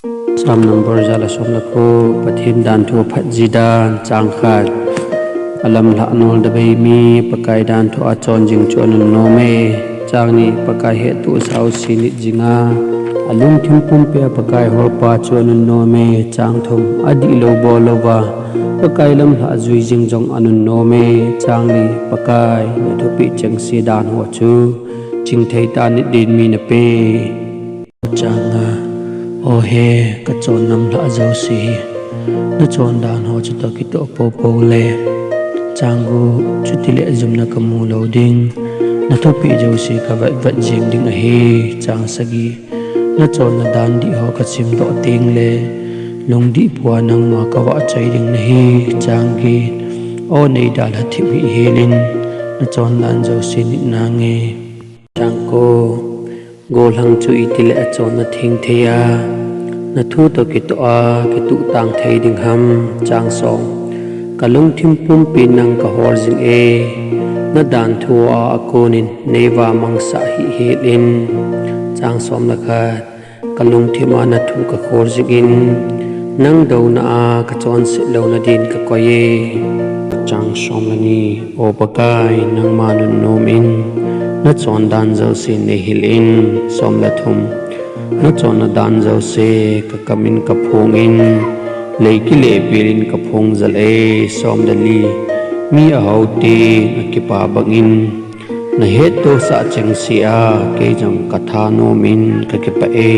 Sam number jala som la ko pathin dan thu phat ji dan chang khat alam la anol da bai mi pakai dan thu a chon jing chon no me chang ni pakai he tu sau sinit jinga alung thim pum pe pakai hor pa chon no me chang thum adi lo bo lo wa pakai lam la zui jing jong anun no me chang ni pakai ni thu pi chang si dan ho chu ching thei ta ni din mi na pe changa ô he ka chon nam la zo si na chon dan ho chu to ki to po po le changu chu ti le zum na kamu lo ding na to pi zo si ka vat vat jing ding a he chang sagi na chon na dan di ho ka chim do ting le long di puwa nang ma ka wa chai ding na he chang gi ô nei da la thi mi helin na chon dan zo si ni na nge chang ko gol hang chu itile a chon na thing theya na thu to ki to a ki tu tang thei ding ham chang song kalung thim pum pin nang ka hor jing e na dan thu a akonin newa mangsa hi helin chang som la kha kalung thima na thu ka khor jing in nang do na a ka chon se lo na din ka koye chang som la ni o pakai nang manun nom in na chon dan zo se ne hilin som la thum na chon na dan zo se ka kamin ka phong in leiki le pirin ka phong zal e som da li mi a hau ti a ki pa bangin na het to sa cheng sia ke jam katha no min ka ki pa e